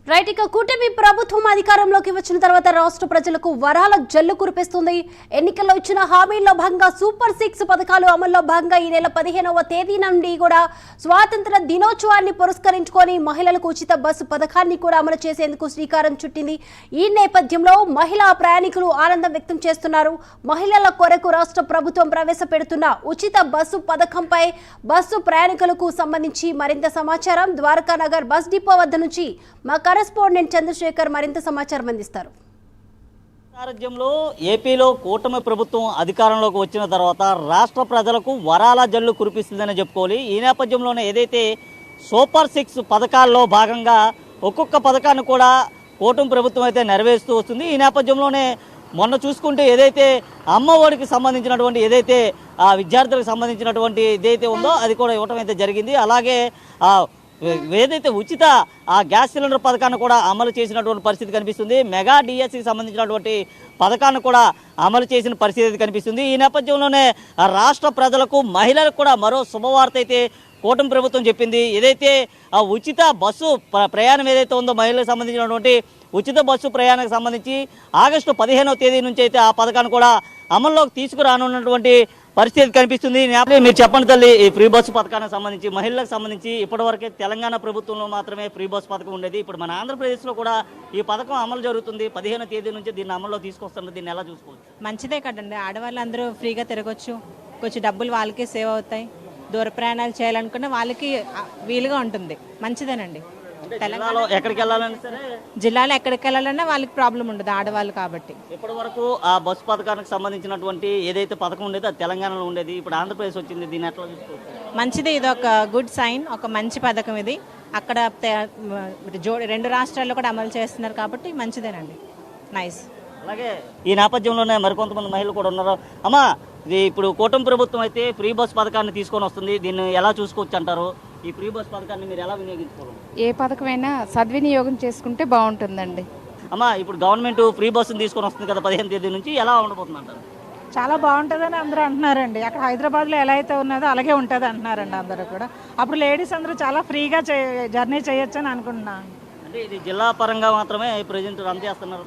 Right ఇక కూటమి ప్రభుత్వం అధికారంలోకి వచ్చిన తర్వాత రాష్ట్ర ప్రజలకు వరాల జల్లు కురిపిస్తుంది. ఎన్నికల్లో ఇచ్చిన హామీల్లో భాగంగా సూపర్ 6 పథకాలు అమల్లో భాగంగా ఈ నెల 15వ తేదీ నుండి కూడా స్వాతంత్ర దినోత్సవాన్ని పురస్కరించుకొని మహిళలకు ఉచిత బస్సు పథకాన్ని కూడా అమలు చేసేందుకు శ్రీకారం చుట్టింది. ఈ నేపథ్యంలో మహిళా ప్రయాణికులు ఆనందం వ్యక్తం చేస్తున్నారు. మహిళల కొరకు రాష్ట్ర ప్రభుత్వం ప్రవేశపెడుతున్న ఉచిత బస్సు పథకంపై బస్సు ప్రయాణికులకు సంబంధించి మరింత సమాచారం ద్వారకా నగర్ బస్ డిపో వద్ద నుంచి మా కరెస్పాండెంట్ చంద్రశేఖర్ మరింత సమాచారం అందిస్తారు. రాజ్యంలో ఏపీలో కూటమి ప్రభుత్వం అధికారంలోకి వచ్చిన తర్వాత రాష్ట్ర ప్రజలకు వరాల జల్లు కురిపిస్తుందని చెప్పుకోవాలి. ఈ నేపథ్యంలోనే ఏదైతే సూపర్ 6 పథకాల్లో భాగంగా ఒక్కొక్క పథకాన్ని కూడా కూటమి ప్రభుత్వం అయితే నెరవేరుస్తూ వస్తుంది. ఈ నేపథ్యంలోనే మొన్న చూసుకుంటే ఏదైతే అమ్మ ఒడికి సంబంధించినటువంటి ఏదైతే విద్యార్థులకు సంబంధించినటువంటి ఏదైతే ఉందో అది కూడా ఇవ్వటం అయితే జరిగింది. అలాగే ఏదైతే ఉచిత గ్యాస్ సిలిండర్ పథకాన్ని కూడా అమలు చేసినటువంటి పరిస్థితి కనిపిస్తుంది. మెగా డిఎస్సికి సంబంధించినటువంటి పథకాన్ని కూడా అమలు చేసిన పరిస్థితి కనిపిస్తుంది. ఈ నేపథ్యంలోనే రాష్ట్ర ప్రజలకు మహిళలకు కూడా మరో శుభవార్త అయితే కూటమి ప్రభుత్వం చెప్పింది. ఏదైతే ఉచిత బస్సు ప్రయాణం ఏదైతే ఉందో మహిళలకు సంబంధించినటువంటి ఉచిత బస్సు ప్రయాణానికి సంబంధించి ఆగస్టు 15వ తేదీ నుంచి అయితే ఆ పథకాన్ని కూడా అమల్లోకి తీసుకురానున్నటువంటి పరిస్థితి కనిపిస్తుంది. మీరు చెప్పండి తల్లి, ఈ ఫ్రీ బస్సు పథకానికి సంబంధించి మహిళలకు సంబంధించి ఇప్పటివరకే తెలంగాణ ప్రభుత్వంలో మాత్రమే ఫ్రీ బస్సు పథకం ఉండేది. ఇప్పుడు మన ఆంధ్రప్రదేశ్లో కూడా ఈ పథకం అమలు జరుగుతుంది. 15వ తేదీ నుంచి దీన్ని అమల్లో తీసుకొస్తున్నారు. దీన్ని ఎలా చూసుకోవచ్చు? మంచిదే కదండి, ఆడవాళ్ళందరూ ఫ్రీగా తిరగొచ్చు, కొంచెం డబ్బులు వాళ్ళకి సేవ్ అవుతాయి, దూర ప్రయాణాలు చేయాలనుకున్న వాళ్ళకి వీలుగా ఉంటుంది. మంచిదేనండి. తెలంగాణలో ఎక్కడికి వెళ్ళాలని సరే జిల్లాలో ఎక్కడికి వెళ్ళాలన్నా వాళ్ళకి ప్రాబ్లం ఉండదు, ఆడవాళ్ళు కాబట్టి. ఇప్పటి వరకు ఆ బస్సు పథకానికి సంబంధించినటువంటి ఏదైతే పథకం ఉండేదో అది తెలంగాణలో ఉండేది, ఇప్పుడు ఆంధ్రప్రదేశ్ వచ్చింది. దీన్ని ఎట్లా చూసుకోవచ్చు? మంచిది, ఇది ఒక గుడ్ సైన్, ఒక మంచి పథకం ఇది. అక్కడ 2 రాష్ట్రాల్లో కూడా అమలు చేస్తున్నారు కాబట్టి మంచిదేనండి, నైస్. అలాగే ఈ నేపథ్యంలోనే మరికొంతమంది మహిళలు కూడా ఉన్నారు. అమ్మా, ఇది ఇప్పుడు కూటమి ప్రభుత్వం అయితే ఫ్రీ బస్ పథకాన్ని తీసుకొని వస్తుంది. దీన్ని ఎలా చూసుకోవచ్చు అంటారు? ఈ ఫ్రీ బస్ పథకాన్ని మీరు ఎలా వినియోగించుకోవాలి? ఏ పథకమైనా సద్వినియోగం చేసుకుంటే బాగుంటుందండి. అమ్మా, ఇప్పుడు గవర్నమెంట్ ఫ్రీ బస్సును తీసుకొని వస్తుంది కదా 15వ తేదీ నుంచి, ఎలా ఉండబోతుంది అంటారు? చాలా బాగుంటుందని అందరూ అంటున్నారండి. అక్కడ హైదరాబాద్లో ఎలా అయితే ఉన్నదో అలాగే ఉంటుంది అంటున్నారండి అందరూ కూడా. అప్పుడు లేడీస్ అందరూ చాలా ఫ్రీగా జర్నీ చేయొచ్చు అని అనుకుంటున్నాను. అంటే ఇది జిల్లా పరంగా మాత్రమే ప్రజెంట్ రన్ చేస్తున్నారు.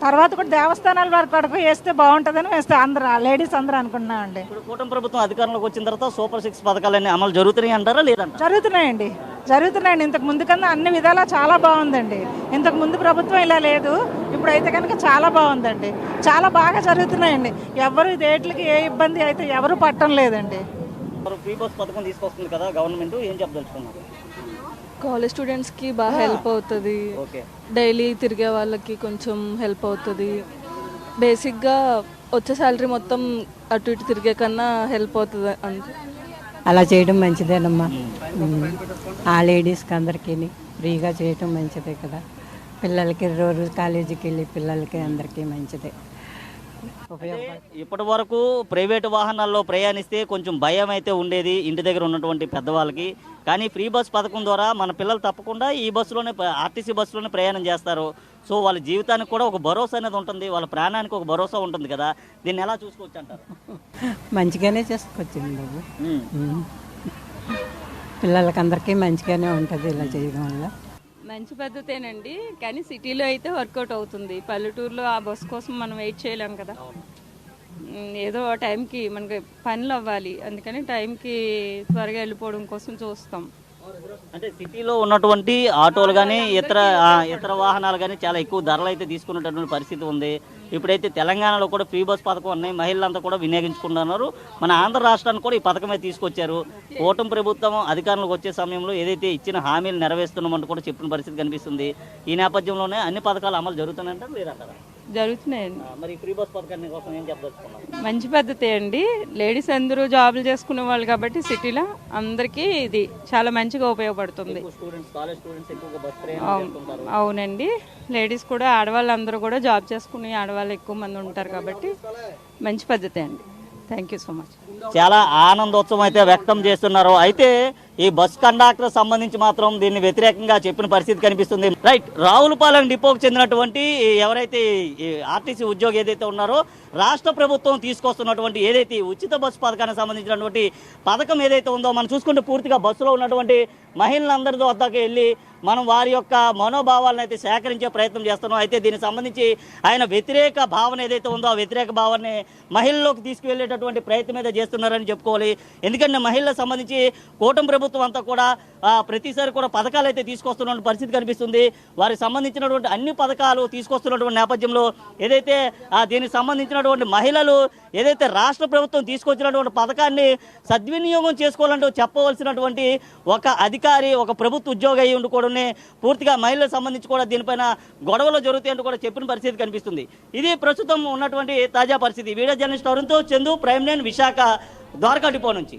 తర్వాత కూడా దేవస్థానాల వరకు వేస్తే బాగుంటుందని వేస్తే అందరూ లేడీస్ అందరూ అనుకుంటున్నామండి. ఇప్పుడు కూటమి ప్రభుత్వం అధికారంలోకి వచ్చిన తర్వాత సూపర్ 6 పథకాలన్నీ అమలు జరుగుతున్నాయి అంటారా లేదంటారా? జరుగుతున్నాయండి. ఇంతకు ముందు కన్నా అన్ని విధాలా చాలా బాగుందండి. ఇంతకు ముందు ప్రభుత్వం ఇలా లేదు, ఇప్పుడైతే కనుక చాలా బాగుందండి. చాలా బాగా జరుగుతున్నాయండి. ఎవరు రేట్లకి ఏ ఇబ్బంది అయితే ఎవరు పట్టడం లేదండి. ఫ్రీ బస్ పథకం తీసుకొస్తుంది కదా గవర్నమెంట్, ఏం చెప్పదలుచుకున్నారు? కాలేజ్ స్టూడెంట్స్కి బాగా హెల్ప్ అవుతుంది, డైలీ తిరిగే వాళ్ళకి కొంచెం హెల్ప్ అవుతుంది. బేసిక్గా వచ్చే శాలరీ మొత్తం అటు ఇటు తిరిగే కన్నా హెల్ప్ అవుతుంది అంతే. అలా చేయడం మంచిదేనమ్మా. ఆ లేడీస్కి అందరికీ ఫ్రీగా చేయటం మంచిదే కదా. పిల్లలకి రోజు కాలేజీకి వెళ్ళి పిల్లలకి అందరికీ మంచిదే. ఇప్పటి వరకు ప్రైవేటు వాహనాల్లో ప్రయాణిస్తే కొంచెం భయం అయితే ఉండేది ఇంటి దగ్గర ఉన్నటువంటి పెద్దవాళ్ళకి. కానీ ఫ్రీ బస్ పథకం ద్వారా మన పిల్లలు తప్పకుండా ఈ బస్సులోనే ఆర్టీసీ బస్సులోనే ప్రయాణం చేస్తారు. సో వాళ్ళ జీవితానికి కూడా ఒక భరోసా అనేది ఉంటుంది, వాళ్ళ ప్రాణానికి ఒక భరోసా ఉంటుంది కదా. దీన్ని ఎలా చూసుకోవచ్చు అంటారు? మంచిగానే చేసుకోవచ్చు బాబు. పిల్లలకి అందరికీ మంచిగానే ఉంటుంది ఇలా చేయడం వల్ల. మంచి పద్ధతేనండి, కానీ సిటీలో అయితే వర్కౌట్ అవుతుంది. పల్లెటూరులో ఆ బస్ కోసం మనం వెయిట్ చేయలేం కదా. ఏదో టైంకి మనకి పనులు అవ్వాలి, అందుకని టైంకి త్వరగా వెళ్ళిపోవడం కోసం చూస్తాం. అంటే సిటీలో ఉన్నటువంటి ఆటోలు కానీ ఇతర వాహనాలు కానీ చాలా ఎక్కువ ధరలు అయితే తీసుకున్నటువంటి పరిస్థితి ఉంది. ఇప్పుడైతే తెలంగాణలో కూడా ఫ్రీ బస్ పథకం ఉన్నాయి, మహిళలంతా కూడా వినియోగించుకుంటున్నారు. మన ఆంధ్ర రాష్ట్రానికి కూడా ఈ పథకమే తీసుకొచ్చారు. కూటమి ప్రభుత్వం అధికారంలోకి వచ్చే సమయంలో ఏదైతే ఇచ్చిన హామీలు నెరవేరుస్తున్నామంటూ కూడా చెప్పిన పరిస్థితి కనిపిస్తుంది. ఈ నేపథ్యంలోనే అన్ని పథకాలు అమలు జరుగుతున్నాయంటారు లేదంటారా? జరుగుతున్నాయండి. మరి ఫ్రీ బస్ పథకాన్ని కోసం ఏం చెప్పదలుచుకున్నారు? మంచి పద్ధతి అండి. లేడీస్ అందరూ జాబులు చేసుకునే వాళ్ళు కాబట్టి సిటీలో అందరికీ ఇది చాలా మంచిగా ఉపయోగపడుతుంది. అవునండి, లేడీస్ కూడా ఆడవాళ్ళందరూ కూడా జాబ్ చేసుకునే ఆడవాళ్ళు ఎక్కువ మంది ఉంటారు కాబట్టి మంచి పద్ధతి అండి. Thank you so much. చాలా ఆనందోత్సవం అయితే వ్యక్తం చేస్తున్నారు. అయితే ఈ బస్ కండక్టర్ సంబంధించి మాత్రం దీన్ని వ్యతిరేకంగా చెప్పిన పరిస్థితి కనిపిస్తుంది. రైట్, రావులపాలెం డిపోకు చెందినటువంటి ఎవరైతే ఈ ఆర్టీసీ ఉద్యోగి ఏదైతే ఉన్నారో రాష్ట్ర ప్రభుత్వం తీసుకొస్తున్నటువంటి ఏదైతే ఉచిత బస్సు పథకానికి సంబంధించినటువంటి పథకం ఏదైతే ఉందో మనం చూసుకుంటే పూర్తిగా బస్సులో ఉన్నటువంటి మహిళలందరి వద్దకు వెళ్ళి మనం వారి యొక్క మనోభావాలను అయితే సేకరించే ప్రయత్నం చేస్తున్నాం. అయితే దీనికి సంబంధించి ఆయన వ్యతిరేక భావన ఏదైతే ఉందో ఆ వ్యతిరేక భావాన్ని మహిళల్లోకి తీసుకువెళ్ళేటటువంటి ప్రయత్నం అయితే చేస్తున్నారని చెప్పుకోవాలి. ఎందుకంటే మహిళలకు సంబంధించి కూటమి ప్రభుత్వం అంతా కూడా ప్రతిసారి కూడా పథకాలు అయితే తీసుకొస్తున్న పరిస్థితి కనిపిస్తుంది. వారికి సంబంధించినటువంటి అన్ని పథకాలు తీసుకొస్తున్నటువంటి నేపథ్యంలో ఏదైతే దీనికి సంబంధించినటువంటి మహిళలు ఏదైతే రాష్ట్ర ప్రభుత్వం తీసుకొచ్చినటువంటి పథకాన్ని సద్వినియోగం చేసుకోవాలంటూ చెప్పవలసినటువంటి ఒక అధికారి, ఒక ప్రభుత్వ ఉద్యోగి అయి ఉండి కూడా పూర్తిగా మహిళలకు సంబంధించి కూడా దీనిపైన గొడవలు జరుగుతాయంటూ కూడా చెప్పిన పరిస్థితి కనిపిస్తుంది. ఇది ప్రస్తుతం ఉన్నటువంటి తాజా పరిస్థితి. వీడియో జర్నలిస్ట్ అరుణ్తో చందు, ప్రైమ్ 9 విశాఖ ద్వారకా డిపో నుంచి.